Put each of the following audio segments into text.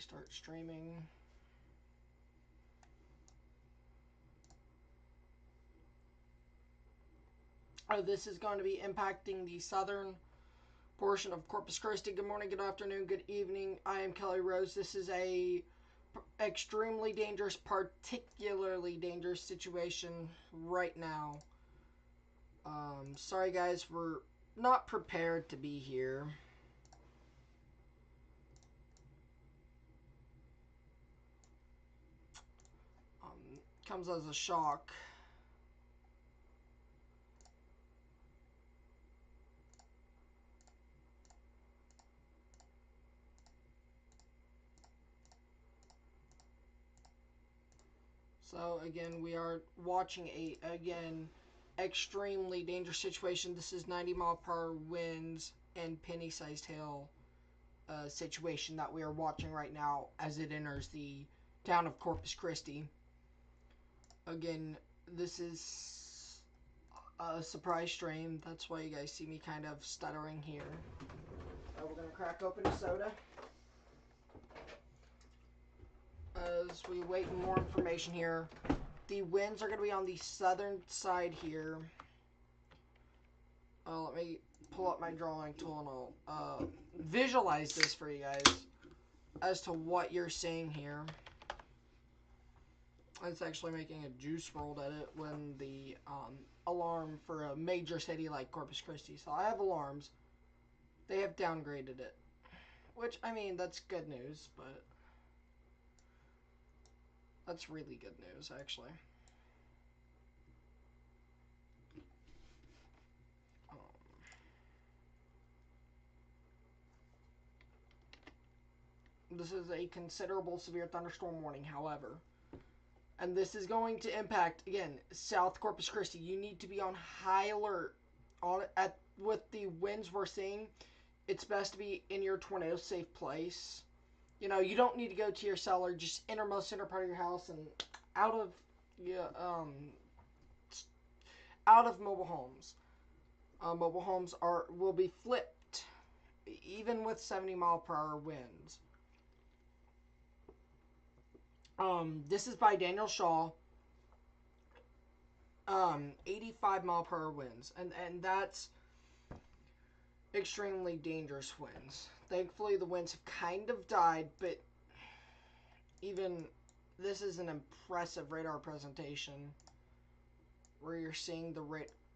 restart streaming. This is going to be impacting the southern portion of Corpus Christi. Good morning, good afternoon, good evening. I am Kelly Rose. This is a extremely dangerous, particularly dangerous situation right now. Sorry guys, we're not prepared to be here. Comes as a shock. So again, we are watching a extremely dangerous situation. This is 90-mile-per-hour winds and penny-sized hail situation that we are watching right now as it enters the town of Corpus Christi. Again, this is a surprise stream. That's why you guys see me kind of stuttering here. We're gonna crack open a soda as we wait for more information here. The winds are going to be on the southern side here. Let me pull up my drawing tool and I'll visualize this for you guys as to what you're seeing here. It's actually making a juice world edit when the alarm for a major city like Corpus Christi. So I have alarms. They have downgraded it. Which, I mean, that's good news, but that's really good news, actually. This is a considerable severe thunderstorm warning, however. And this is going to impact, again, South Corpus Christi. You need to be on high alert with the winds we're seeing. It's best to be in your tornado safe place. You know, you don't need to go to your cellar, just innermost center part of your house and out of mobile homes. Mobile homes will be flipped even with 70-mile-per-hour winds. This is by Daniel Shaw. 85-mile-per-hour winds, and that's extremely dangerous winds. Thankfully, the winds have kind of died, but even this is an impressive radar presentation where you're seeing the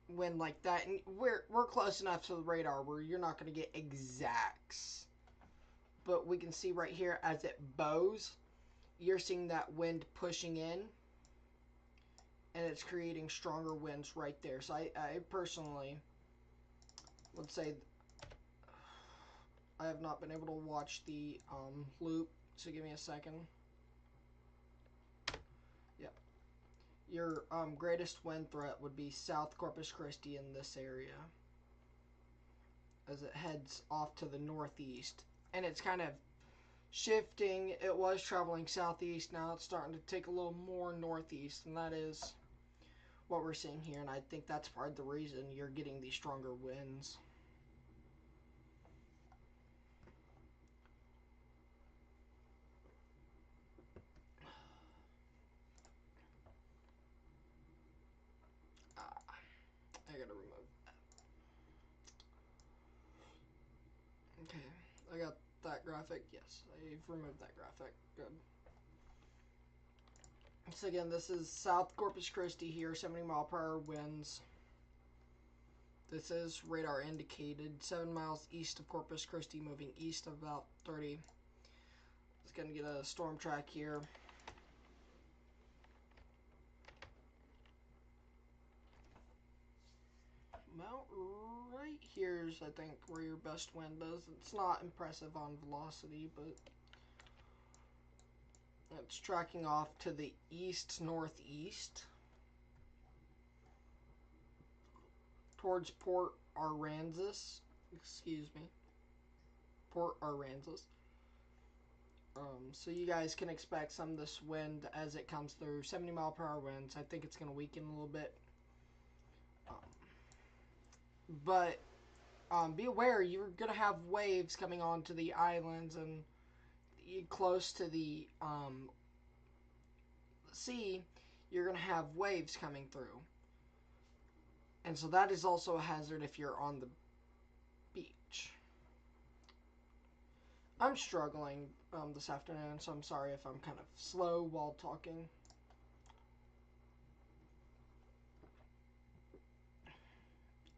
wind like that, and we're close enough to the radar where you're not going to get exacts, but we can see right here as it bows, you're seeing that wind pushing in, and it's creating stronger winds right there. So I personally would say I have not been able to watch the loop, so give me a second. Yep. Your greatest wind threat would be South Corpus Christi in this area as it heads off to the northeast. And it's kind of shifting. It was traveling southeast. Now it's starting to take a little more northeast, and that is what we're seeing here. And I think that's part of the reason you're getting these stronger winds. I gotta remove that. Okay, I got that graphic. Yes, I've removed that graphic. Good. So again, this is South Corpus Christi here, 70-mile-per-hour winds. This is radar indicated, 7 miles east of Corpus Christi, moving east of about 30. It's going to get a storm track here. About right here is, I think, where your best wind is. It's not impressive on velocity, but it's tracking off to the east-northeast towards Port Aransas. Excuse me. Port Aransas. So you guys can expect some of this wind as it comes through. 70-mile-per-hour winds. I think it's going to weaken a little bit. But be aware, you're going to have waves coming onto the islands and close to the sea, you're going to have waves coming through. And so that is also a hazard if you're on the beach. I'm struggling this afternoon, so I'm sorry if I'm kind of slow while talking.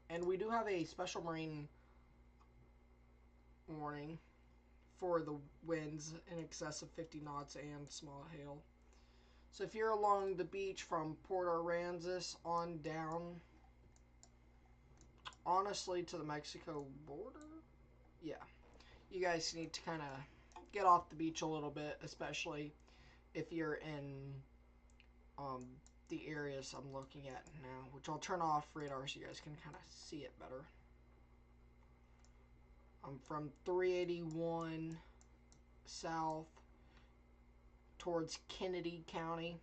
And we do have a special marine warning for the winds in excess of 50 knots and small hail. So if you're along the beach from Port Aransas on down, honestly, to the Mexico border, yeah, you guys need to kind of get off the beach a little bit, especially if you're in the areas I'm looking at now, which I'll turn off radar so you guys can kind of see it better. I'm from 381 south towards Kennedy County.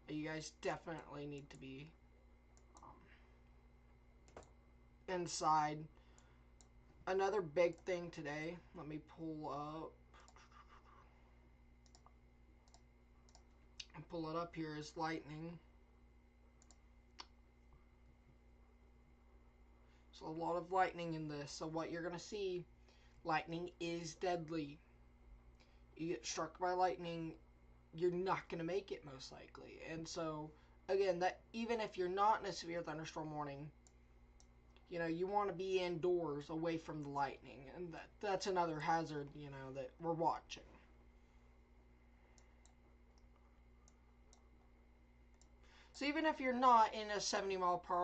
You guys definitely need to be inside. Another big thing today, let me pull it up here, is lightning. So a lot of lightning in this. So what you're going to see, lightning is deadly. You get struck by lightning, you're not going to make it most likely. And so, again, that even if you're not in a severe thunderstorm warning, you know, you want to be indoors away from the lightning. And that's another hazard, you know, that we're watching. So even if you're not in a 70 mile per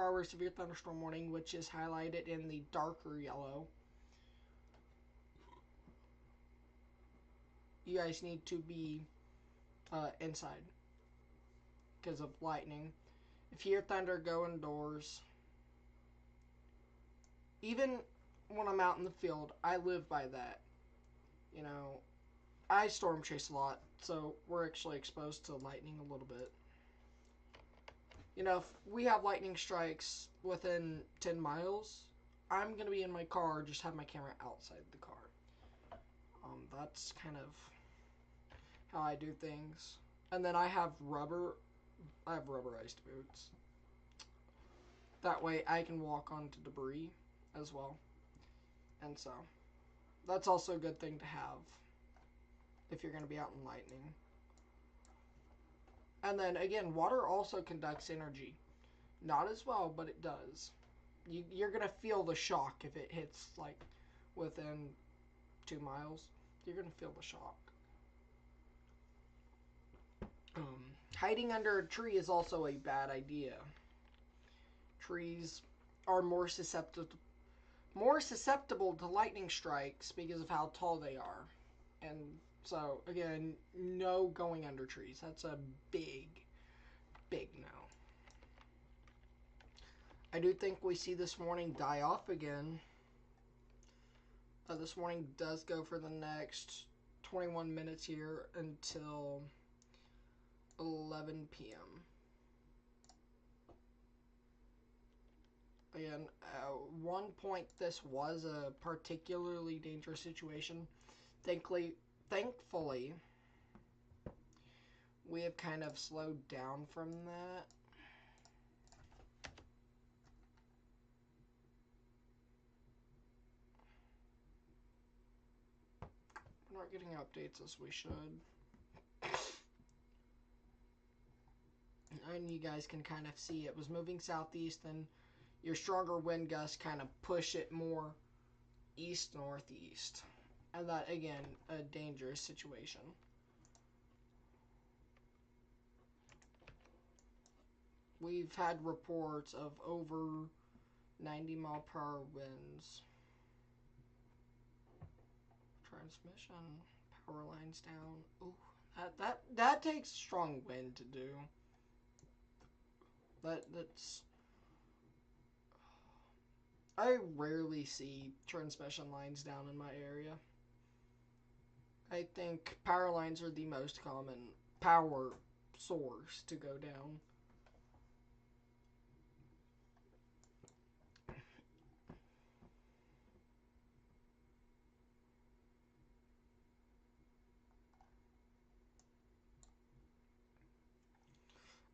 hour severe thunderstorm warning, which is highlighted in the darker yellow, you guys need to be inside because of lightning. If you hear thunder, go indoors. Even when I'm out in the field, I live by that. You know, I storm chase a lot, so we're actually exposed to lightning a little bit. You know, if we have lightning strikes within 10 miles, I'm going to be in my car, just have my camera outside the car. That's kind of how I do things. And then I have rubberized boots. That way I can walk onto debris as well. And so, that's also a good thing to have if you're going to be out in lightning. And then again, water also conducts energy. Not as well, but it does. You're going to feel the shock if it hits like within 2 miles. You're going to feel the shock. Hiding under a tree is also a bad idea. Trees are more susceptible to lightning strikes because of how tall they are. And so, again, no going under trees. That's a big, big no. I do think we see this warning die off again. This warning does go for the next 21 minutes here until 11 p.m. Again, at one point this was a particularly dangerous situation. Thankfully, we have kind of slowed down from that. We're not getting updates as we should. And you guys can kind of see it was moving southeast, and your stronger wind gusts kind of push it more east-northeast. And that, again, a dangerous situation. We've had reports of over 90 mile per hour winds. Transmission, power lines down. Ooh, that takes strong wind to do. That's I rarely see transmission lines down in my area. I think power lines are the most common power source to go down.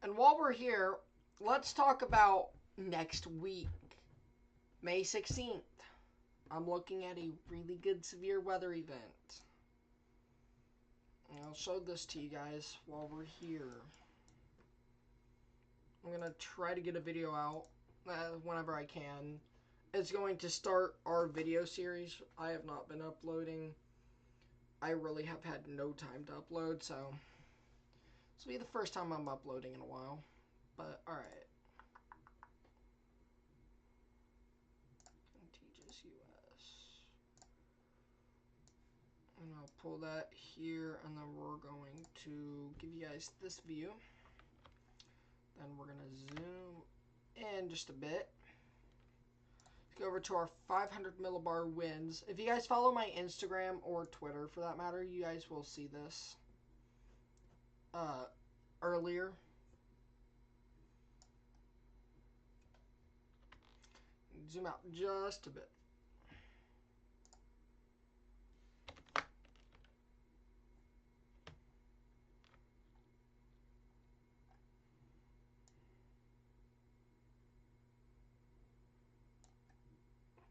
And while we're here, let's talk about next week, May 16th. I'm looking at a really good severe weather event. And I'll show this to you guys while we're here. I'm going to try to get a video out whenever I can. It's going to start our video series. I have not been uploading. I really have had no time to upload, so this will be the first time I'm uploading in a while. But, alright. Contagious US. And I'll pull that here, and then we're going to give you guys this view. Then we're going to zoom in just a bit. Go over to our 500 millibar winds. If you guys follow my Instagram or Twitter, for that matter, you guys will see this earlier. Zoom out just a bit.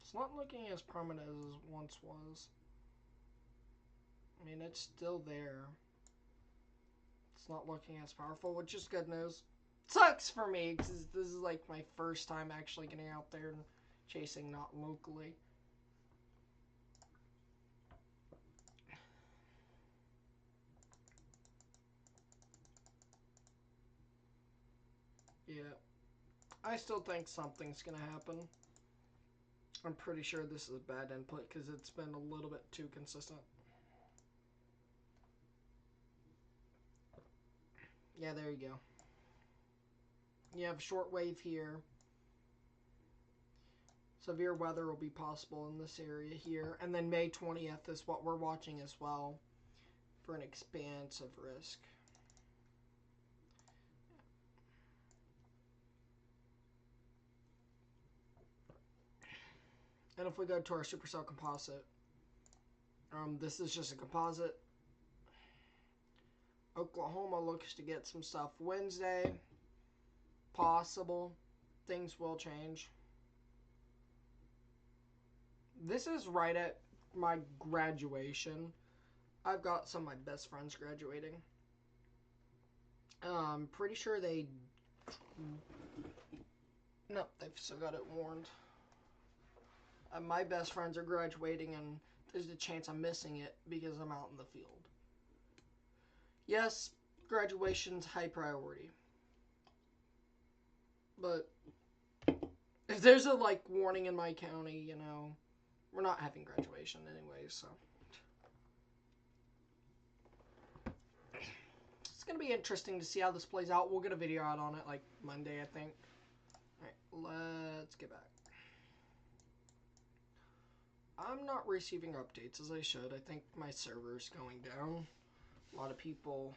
It's not looking as prominent as it once was. I mean, it's still there. It's not looking as powerful, which is good news. Sucks for me, because this is like my first time actually getting out there and chasing not locally. Yeah. I still think something's going to happen. I'm pretty sure this is a bad input because it's been a little bit too consistent. Yeah, there you go. You have short wave here. Severe weather will be possible in this area here. And then May 20th is what we're watching as well for an expansive risk. And if we go to our supercell composite, this is just a composite. Oklahoma looks to get some stuff Wednesday. Possible. Things will change. This is right at my graduation. I've got some of my best friends graduating. I'm pretty sure they... Nope, they've still got it warned. My best friends are graduating, and there's a chance I'm missing it because I'm out in the field. Yes, graduation's high priority. But if there's a, like, warning in my county, you know, we're not having graduation anyway, so. It's going to be interesting to see how this plays out. We'll get a video out on it, like, Monday, I think. Alright, let's get back. I'm not receiving updates as I should. I think my server's going down. A lot of people,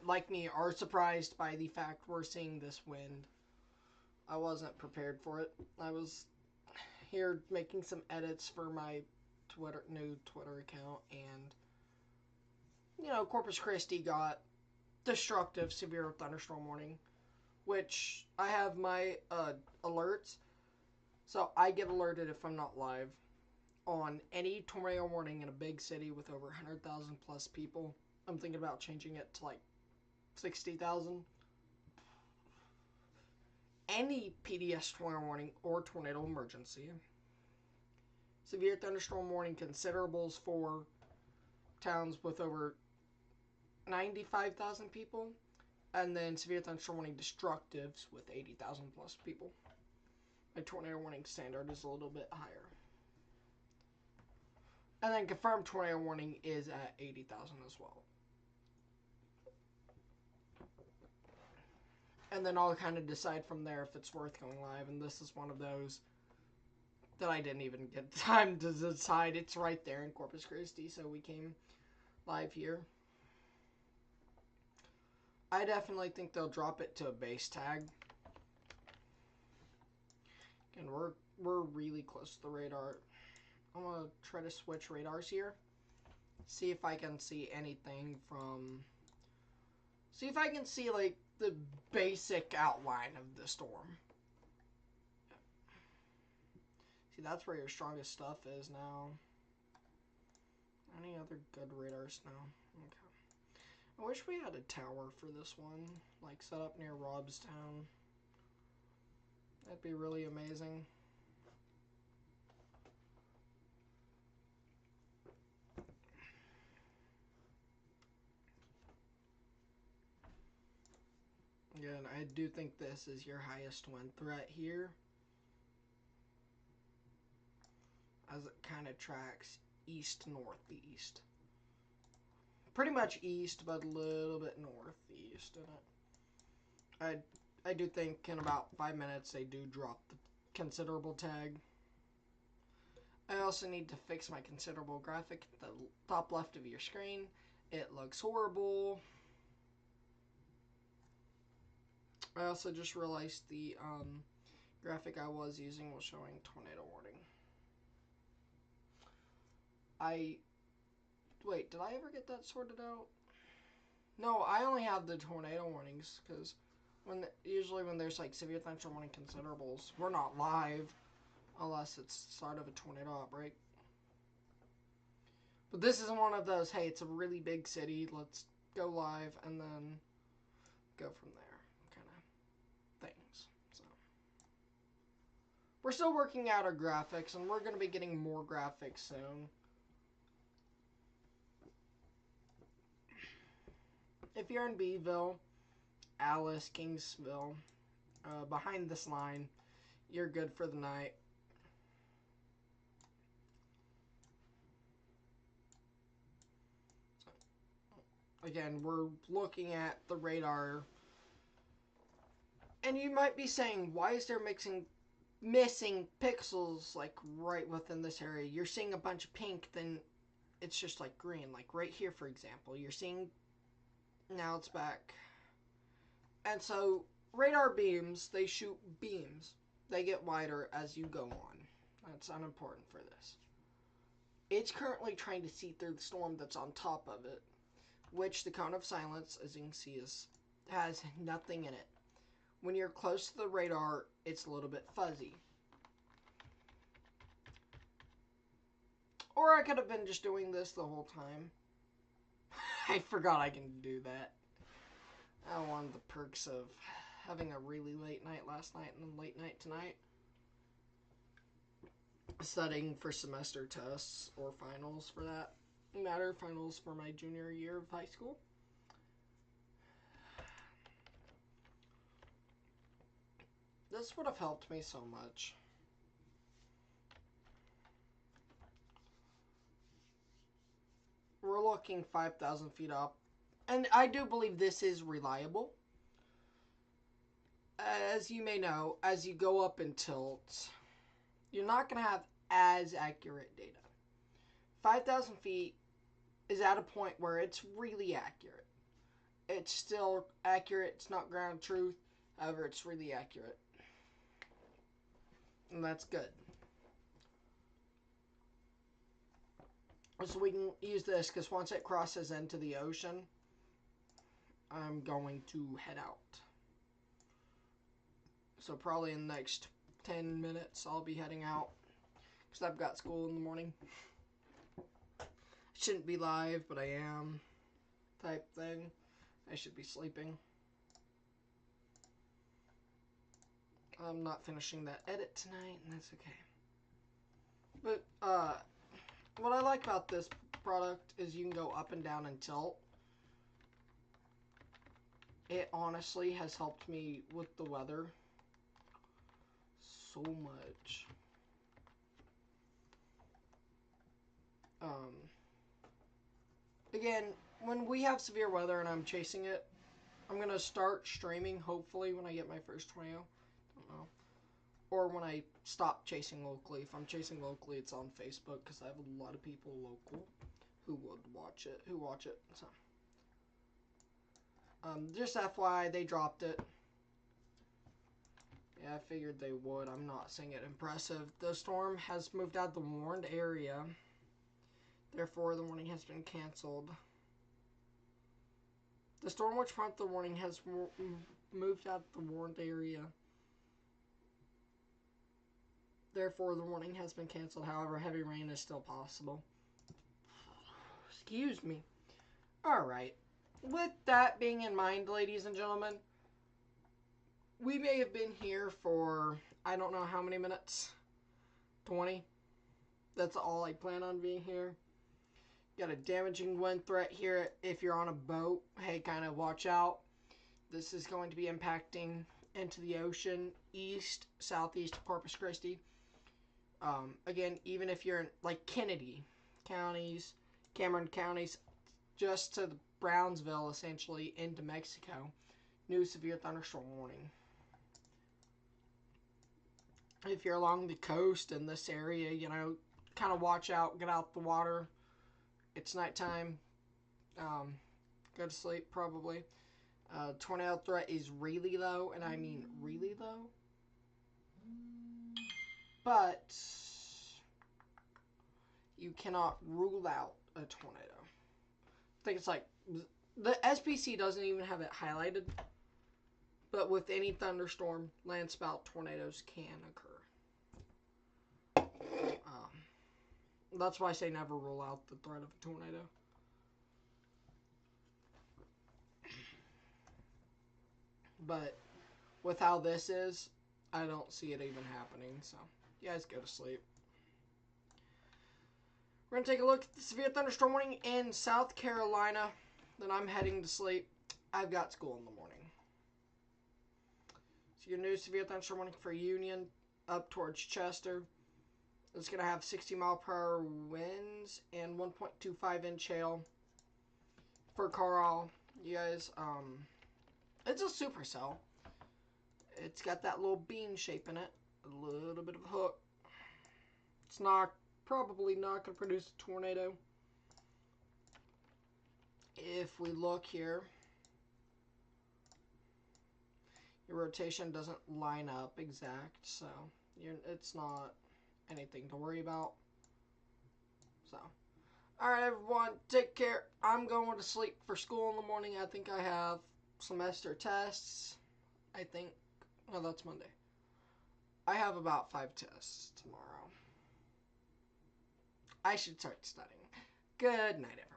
like me, are surprised by the fact we're seeing this wind. I wasn't prepared for it. I was here making some edits for my new Twitter account, and, you know, Corpus Christi got destructive severe thunderstorm warning, which I have my alerts, so I get alerted if I'm not live on any tornado warning in a big city with over 100,000 plus people. I'm thinking about changing it to like 60,000. Any PDS tornado warning or tornado emergency. Severe thunderstorm warning considerables for towns with over 95,000 people. And then severe thunderstorm warning destructives with 80,000 plus people. My tornado warning standard is a little bit higher. And then confirmed tornado warning is at 80,000 as well. And then I'll kind of decide from there if it's worth going live. And this is one of those that I didn't even get time to decide. It's right there in Corpus Christi, so we came live here. I definitely think they'll drop it to a base tag. And we're really close to the radar. I'm going to try to switch radars here. See if I can see anything from See if I can see, like, the basic outline of the storm. See, that's where your strongest stuff is now. Any other good radars now? Okay. I wish we had a tower for this one, like set up near Robstown. That'd be really amazing. Again, I do think this is your highest wind threat here, as it kind of tracks east-northeast. Pretty much east, but a little bit northeast in it. I do think in about 5 minutes they do drop the considerable tag. I also need to fix my considerable graphic at the top left of your screen. It looks horrible. I also just realized the graphic I was using was showing tornado warning. Wait, did I ever get that sorted out? No, I only have the tornado warnings, because usually when there's like severe thunderstorm warning considerables, we're not live unless it's the start of a tornado outbreak. But this is one of those, hey, it's a really big city, let's go live and then go from there kind of things. So we're still working out our graphics, and we're going to be getting more graphics soon. If you're in Beeville, Alice, Kingsville, behind this line, you're good for the night. Again, we're looking at the radar, and you might be saying, why is there missing pixels like right within this area? You're seeing a bunch of pink, then it's just like green. Like right here, for example, you're seeing, now it's back. And so radar beams, they shoot beams. They get wider as you go on. That's unimportant for this. It's currently trying to see through the storm that's on top of it, which the cone of silence, as you can see, has nothing in it. When you're close to the radar, it's a little bit fuzzy. Or I could have been just doing this the whole time. I forgot I can do that. One of the perks of having a really late night last night and then late night tonight. Studying for semester tests or finals for that matter. Finals for my junior year of high school. This would have helped me so much. We're looking 5,000 feet up. And I do believe this is reliable. As you may know, as you go up in tilt, you're not going to have as accurate data. 5,000 feet is at a point where it's really accurate. It's still accurate. It's not ground truth. However, it's really accurate. And that's good. So we can use this because once it crosses into the ocean, I'm going to head out. So probably in the next 10 minutes I'll be heading out because I've got school in the morning. I shouldn't be live, but I am, type thing. I should be sleeping. I'm not finishing that edit tonight, and that's okay. But what I like about this product is you can go up and down and tilt. It honestly has helped me with the weather so much. Again, when we have severe weather and I'm chasing it, I'm going to start streaming, hopefully, when I get my first tornado. Don't know. Or when I stop chasing locally. If I'm chasing locally, it's on Facebook, because I have a lot of people local who would watch it, So, just FYI, they dropped it. Yeah, I figured they would. I'm not saying it impressive. The storm has moved out of the warned area. Therefore, the warning has been canceled. The storm which prompted the warning has moved out of the warned area. Therefore, the warning has been canceled. However, heavy rain is still possible. Excuse me. Alright. With that being in mind, ladies and gentlemen, we may have been here for, I don't know how many minutes. 20. That's all I plan on being here. Got a damaging wind threat here. If you're on a boat, hey, kind of watch out. This is going to be impacting into the ocean, east, southeast of Corpus Christi. Again, even if you're in, like, Kennedy counties, Cameron counties, just to the Brownsville, essentially, into Mexico, new severe thunderstorm warning. If you're along the coast in this area, you know, kind of watch out, get out the water. It's nighttime. Go to sleep, probably. Tornado threat is really low, and I mean really low. But you cannot rule out a tornado. I think it's like, the SPC doesn't even have it highlighted, but with any thunderstorm, landspout tornadoes can occur. That's why I say never rule out the threat of a tornado. But with how this is, I don't see it even happening. So, you guys go to sleep. We're going to take a look at the severe thunderstorm warning in South Carolina. Then I'm heading to sleep. I've got school in the morning. So your new severe thunderstorm warning for Union up towards Chester. It's going to have 60-mile-per-hour winds and 1.25-inch hail. For Carl, you guys, it's a supercell. It's got that little bean shape in it. A little bit of a hook. It's probably not going to produce a tornado. If we look here, your rotation doesn't line up exact, so it's not anything to worry about. So, alright everyone, take care. I'm going to sleep for school in the morning. I think I have semester tests. I think, no, that's Monday. I have about 5 tests tomorrow. I should start studying. Good night, everyone.